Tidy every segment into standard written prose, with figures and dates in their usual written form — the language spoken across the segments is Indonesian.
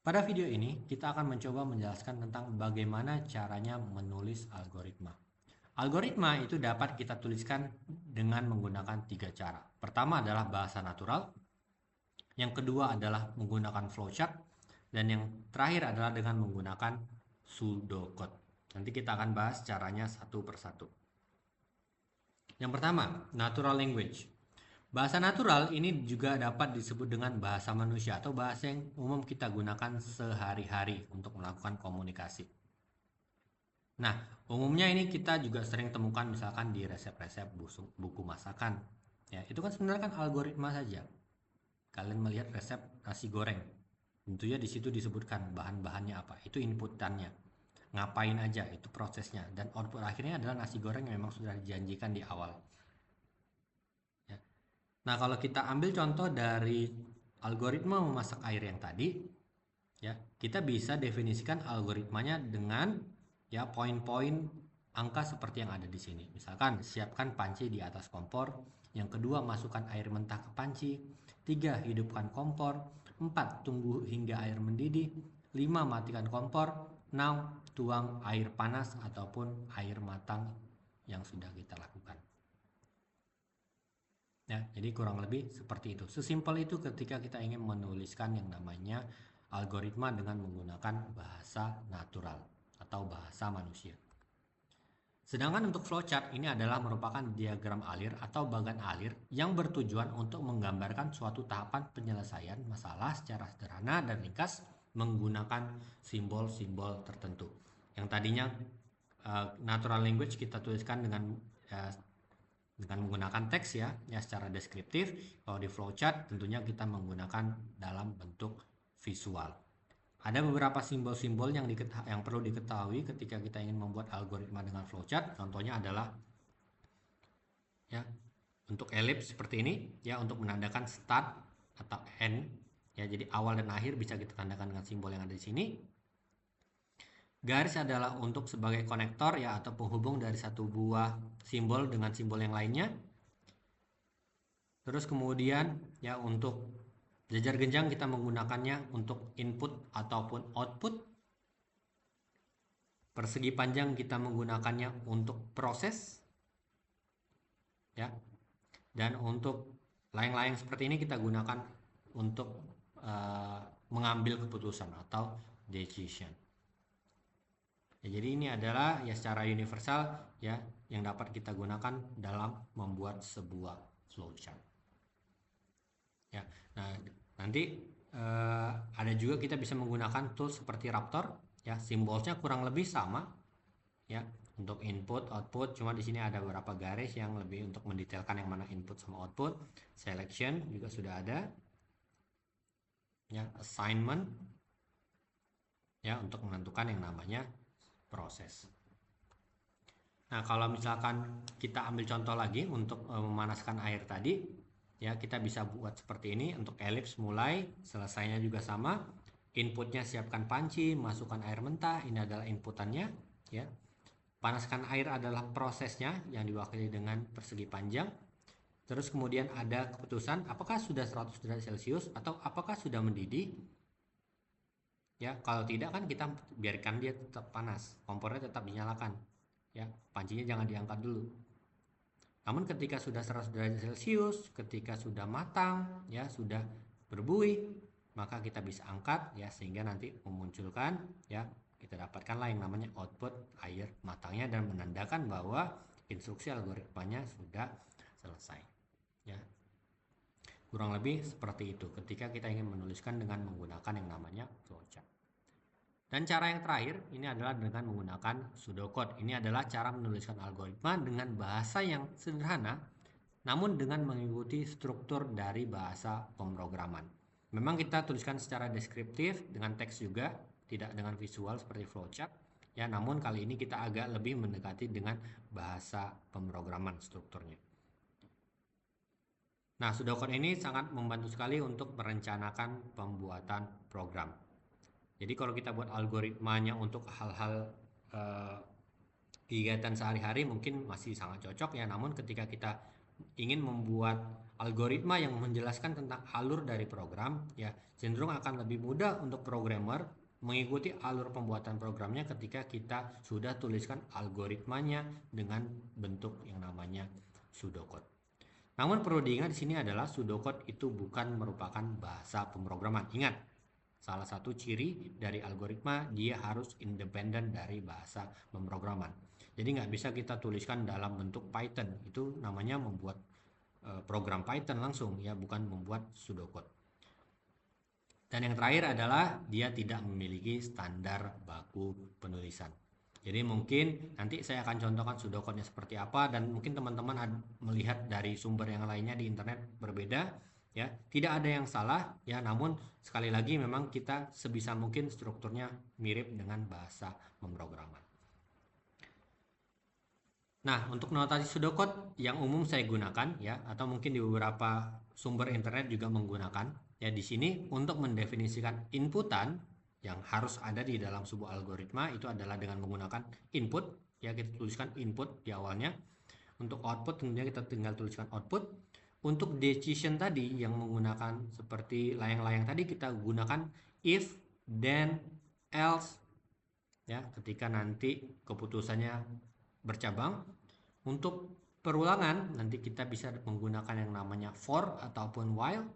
Pada video ini, kita akan mencoba menjelaskan tentang bagaimana caranya menulis algoritma. Algoritma itu dapat kita tuliskan dengan menggunakan 3 cara. Pertama adalah bahasa natural, yang kedua adalah menggunakan flowchart, dan yang terakhir adalah dengan menggunakan pseudocode. Nanti kita akan bahas caranya satu persatu. Yang pertama, natural language. Bahasa natural ini juga dapat disebut dengan bahasa manusia atau bahasa yang umum kita gunakan sehari-hari untuk melakukan komunikasi. Nah, umumnya ini kita juga sering temukan misalkan di resep-resep buku masakan. Ya, itu kan sebenarnya kan algoritma saja. Kalian melihat resep nasi goreng. Tentunya di situ disebutkan bahan-bahannya apa, itu inputannya. Ngapain aja, itu prosesnya. Dan output akhirnya adalah nasi goreng yang memang sudah dijanjikan di awal. Ya. Nah, kalau kita ambil contoh dari algoritma memasak air yang tadi, ya, kita bisa definisikan algoritmanya dengan ya poin-poin angka seperti yang ada di sini. Misalkan, siapkan panci di atas kompor. Yang kedua, masukkan air mentah ke panci. 3, hidupkan kompor. 4, tunggu hingga air mendidih. 5, matikan kompor. 6, tuang air panas ataupun air matang yang sudah kita lakukan. Ya, jadi kurang lebih seperti itu. Sesimpel itu ketika kita ingin menuliskan yang namanya algoritma dengan menggunakan bahasa natural atau bahasa manusia. Sedangkan untuk flowchart ini adalah merupakan diagram alir atau bagan alir yang bertujuan untuk menggambarkan suatu tahapan penyelesaian masalah secara sederhana dan ringkas menggunakan simbol-simbol tertentu. Yang tadinya natural language kita tuliskan dengan menggunakan teks ya secara deskriptif. Kalau di flowchart tentunya kita menggunakan dalam bentuk visual. Ada beberapa simbol-simbol yang perlu diketahui ketika kita ingin membuat algoritma dengan flowchart. Contohnya adalah ya untuk elips seperti ini ya untuk menandakan start atau end ya, jadi awal dan akhir bisa kita tandakan dengan simbol yang ada di sini. Garis adalah untuk sebagai konektor ya atau penghubung dari satu buah simbol dengan simbol yang lainnya. Terus kemudian ya untuk jajar genjang kita menggunakannya untuk input ataupun output. Persegi panjang kita menggunakannya untuk proses. Ya. Dan untuk layang-layang seperti ini kita gunakan untuk mengambil keputusan atau decision. Ya, jadi ini adalah ya secara universal ya yang dapat kita gunakan dalam membuat sebuah flowchart. Ya, nah nanti ada juga kita bisa menggunakan tools seperti Raptor. Ya, simbolnya kurang lebih sama. Ya, untuk input, output, cuma di sini ada beberapa garis yang lebih untuk mendetailkan yang mana input sama output. Selection juga sudah ada. Ya, assignment. Ya, untuk menentukan yang namanya proses. Nah, kalau misalkan kita ambil contoh lagi untuk memanaskan air tadi, ya kita bisa buat seperti ini untuk elips mulai, selesainya juga sama. Inputnya siapkan panci, masukkan air mentah, ini adalah inputannya, ya. Panaskan air adalah prosesnya yang diwakili dengan persegi panjang. Terus kemudian ada keputusan apakah sudah 100 derajat Celcius atau apakah sudah mendidih. Ya, kalau tidak kan kita biarkan dia tetap panas, kompornya tetap dinyalakan. Ya, pancinya jangan diangkat dulu. Namun ketika sudah 100 derajat Celcius, ketika sudah matang, ya sudah berbuih, maka kita bisa angkat ya sehingga nanti memunculkan ya kita dapatkanlah yang namanya output air matangnya dan menandakan bahwa instruksi algoritmanya sudah selesai. Ya. Kurang lebih seperti itu ketika kita ingin menuliskan dengan menggunakan yang namanya flowchart. Dan cara yang terakhir ini adalah dengan menggunakan pseudocode. Ini adalah cara menuliskan algoritma dengan bahasa yang sederhana namun dengan mengikuti struktur dari bahasa pemrograman. Memang kita tuliskan secara deskriptif dengan teks juga, tidak dengan visual seperti flowchart. Ya, namun kali ini kita agak lebih mendekati dengan bahasa pemrograman strukturnya. Nah, pseudocode ini sangat membantu sekali untuk merencanakan pembuatan program. Jadi kalau kita buat algoritmanya untuk hal-hal kegiatan sehari-hari mungkin masih sangat cocok ya. Namun ketika kita ingin membuat algoritma yang menjelaskan tentang alur dari program, ya cenderung akan lebih mudah untuk programmer mengikuti alur pembuatan programnya ketika kita sudah tuliskan algoritmanya dengan bentuk yang namanya pseudocode. Namun perlu diingat di sini adalah pseudocode itu bukan merupakan bahasa pemrograman. Ingat, salah satu ciri dari algoritma dia harus independen dari bahasa pemrograman. Jadi nggak bisa kita tuliskan dalam bentuk Python. Itu namanya membuat program Python langsung, ya bukan membuat pseudocode. Dan yang terakhir adalah dia tidak memiliki standar baku penulisan. Jadi mungkin nanti saya akan contohkan pseudocode-nya seperti apa, dan mungkin teman-teman melihat dari sumber yang lainnya di internet berbeda, ya. Tidak ada yang salah, ya, namun sekali lagi memang kita sebisa mungkin strukturnya mirip dengan bahasa pemrograman. Nah, untuk notasi pseudocode yang umum saya gunakan, ya, atau mungkin di beberapa sumber internet juga menggunakan, ya, di sini untuk mendefinisikan inputan yang harus ada di dalam sebuah algoritma itu adalah dengan menggunakan input, ya, kita tuliskan input di awalnya. Untuk output tentunya kita tinggal tuliskan output. Untuk decision tadi yang menggunakan seperti layang-layang tadi kita gunakan if, then, else, ya, ketika nanti keputusannya bercabang. Untuk perulangan nanti kita bisa menggunakan yang namanya for ataupun while.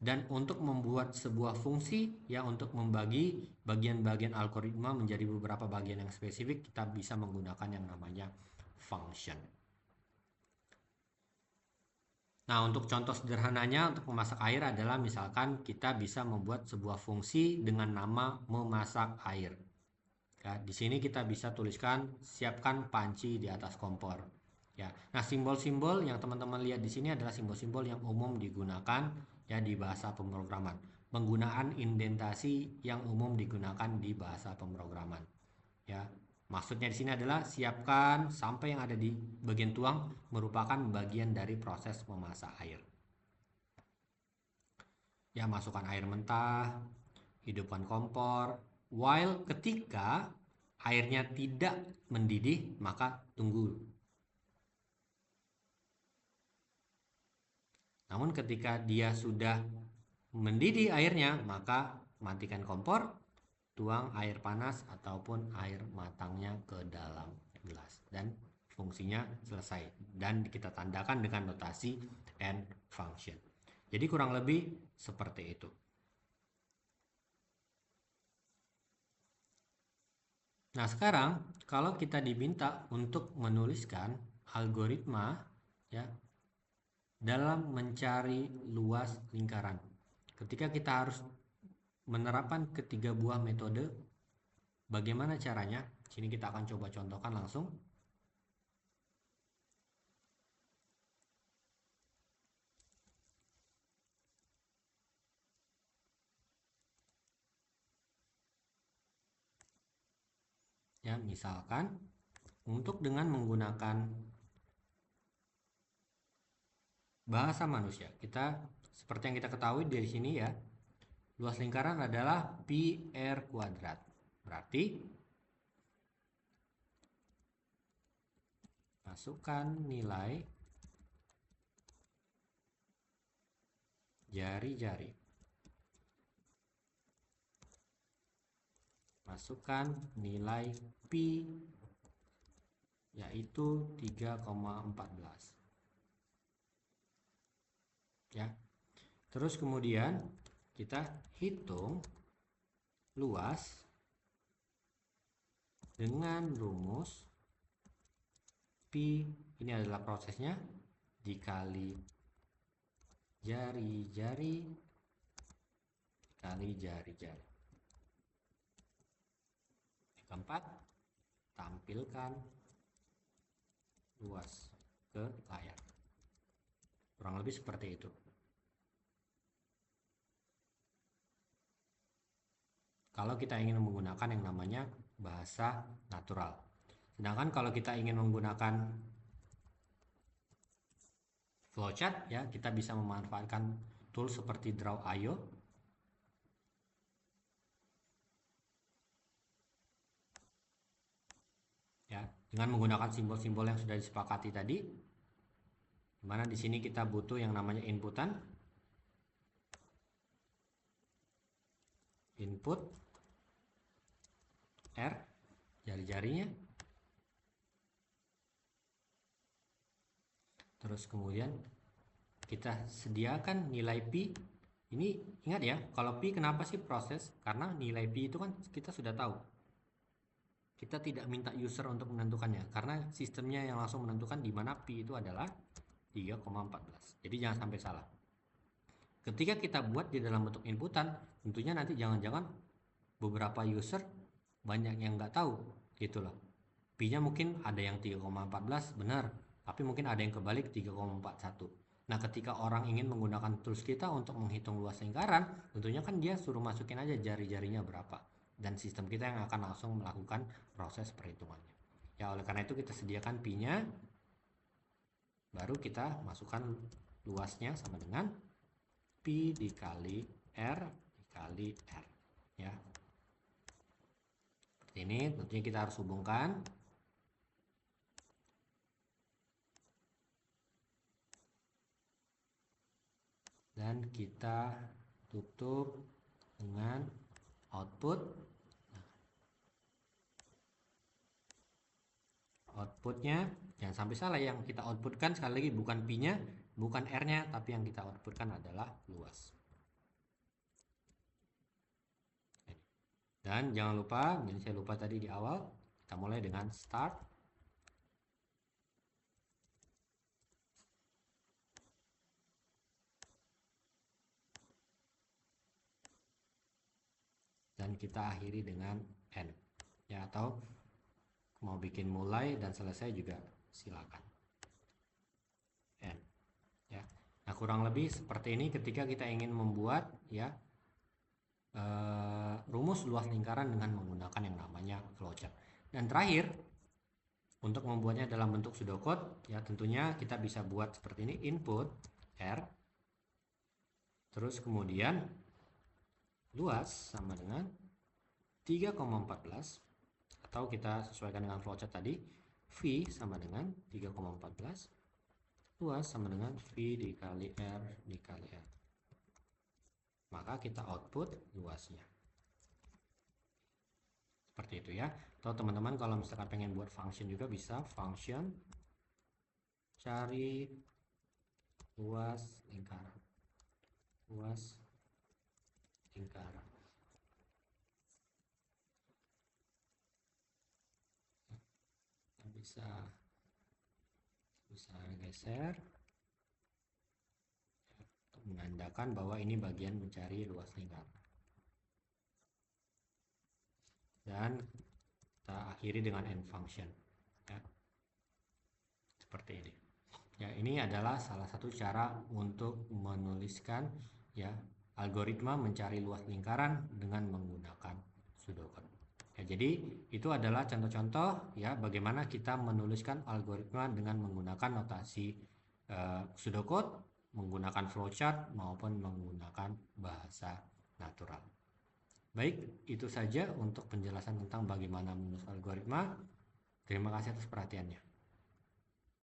Dan untuk membuat sebuah fungsi, ya, untuk membagi bagian-bagian algoritma menjadi beberapa bagian yang spesifik, kita bisa menggunakan yang namanya function. Nah, untuk contoh sederhananya untuk memasak air adalah misalkan kita bisa membuat sebuah fungsi dengan nama memasak air. Ya, di sini kita bisa tuliskan siapkan panci di atas kompor. Ya, nah simbol-simbol yang teman-teman lihat di sini adalah simbol-simbol yang umum digunakan, ya, di bahasa pemrograman. Penggunaan indentasi yang umum digunakan di bahasa pemrograman. Ya, maksudnya di sini adalah siapkan sampai yang ada di bagian tuang merupakan bagian dari proses memasak air. Ya, masukkan air mentah, hidupkan kompor. While ketika airnya tidak mendidih, maka tunggu. Namun ketika dia sudah mendidih airnya, maka matikan kompor, tuang air panas ataupun air matangnya ke dalam gelas. Dan fungsinya selesai. Dan kita tandakan dengan notasi and function. Jadi kurang lebih seperti itu. Nah, sekarang kalau kita diminta untuk menuliskan algoritma, ya, dalam mencari luas lingkaran. Ketika kita harus menerapkan ketiga buah metode, bagaimana caranya? Sini kita akan coba contohkan langsung. Ya, misalkan untuk dengan menggunakan bahasa manusia, kita seperti yang kita ketahui dari sini, ya, luas lingkaran adalah pi r kuadrat. Berarti masukkan nilai jari-jari. Masukkan nilai pi yaitu 3,14. Ya. Terus kemudian kita hitung luas dengan rumus pi, ini adalah prosesnya, dikali jari-jari kali jari-jari. Yang keempat, tampilkan luas ke layar. Kurang lebih seperti itu. Kalau kita ingin menggunakan yang namanya bahasa natural. Sedangkan kalau kita ingin menggunakan flowchart, ya, kita bisa memanfaatkan tool seperti Draw.io. Ya, dengan menggunakan simbol-simbol yang sudah disepakati tadi. Dimana di sini kita butuh yang namanya inputan, input R, jari-jarinya, terus kemudian kita sediakan nilai pi. Ini ingat ya, kalau pi kenapa sih proses? Karena nilai pi itu kan kita sudah tahu. Kita tidak minta user untuk menentukannya, karena sistemnya yang langsung menentukan di mana pi itu adalah 3,14. Jadi jangan sampai salah. Ketika kita buat di dalam bentuk inputan, tentunya nanti jangan-jangan beberapa user banyak yang nggak tahu gitu loh. Pi-nya mungkin ada yang 3,14 benar, tapi mungkin ada yang kebalik 3,41. Nah, ketika orang ingin menggunakan tools kita untuk menghitung luas lingkaran, tentunya kan dia suruh masukin aja jari-jarinya berapa. Dan sistem kita yang akan langsung melakukan proses perhitungannya. Ya, oleh karena itu kita sediakan pi-nya, baru kita masukkan luasnya sama dengan pi dikali R dikali R. Ya. Seperti ini, tentunya kita harus hubungkan. Dan kita tutup dengan output. Outputnya jangan sampai salah, yang kita outputkan sekali lagi bukan pi-nya, bukan R-nya, tapi yang kita outputkan adalah luas. Dan jangan lupa, ini saya lupa tadi di awal, kita mulai dengan start. Dan kita akhiri dengan end. Ya, atau mau bikin mulai dan selesai juga silakan. End. Ya. Nah, kurang lebih seperti ini ketika kita ingin membuat ya rumus luas lingkaran dengan menggunakan yang namanya flowchart. Dan terakhir, untuk membuatnya dalam bentuk pseudocode, ya tentunya kita bisa buat seperti ini, input R, terus kemudian luas sama dengan 3,14, atau kita sesuaikan dengan flowchart tadi, V sama dengan 3,14, luas sama dengan V dikali R dikali R. Maka kita output luasnya. Seperti itu ya. Atau teman-teman kalau misalkan pengen buat function juga bisa, function cari luas lingkaran. Luas lingkaran. Kita bisa geser untuk menandakan bahwa ini bagian mencari luas lingkaran. Dan kita akhiri dengan end function ya. Seperti ini ya. Ini adalah salah satu cara untuk menuliskan ya algoritma mencari luas lingkaran dengan menggunakan pseudocode ya. Jadi itu adalah contoh-contoh ya bagaimana kita menuliskan algoritma dengan menggunakan notasi pseudocode, menggunakan flowchart maupun menggunakan bahasa natural. Baik, itu saja untuk penjelasan tentang bagaimana menulis algoritma. Terima kasih atas perhatiannya.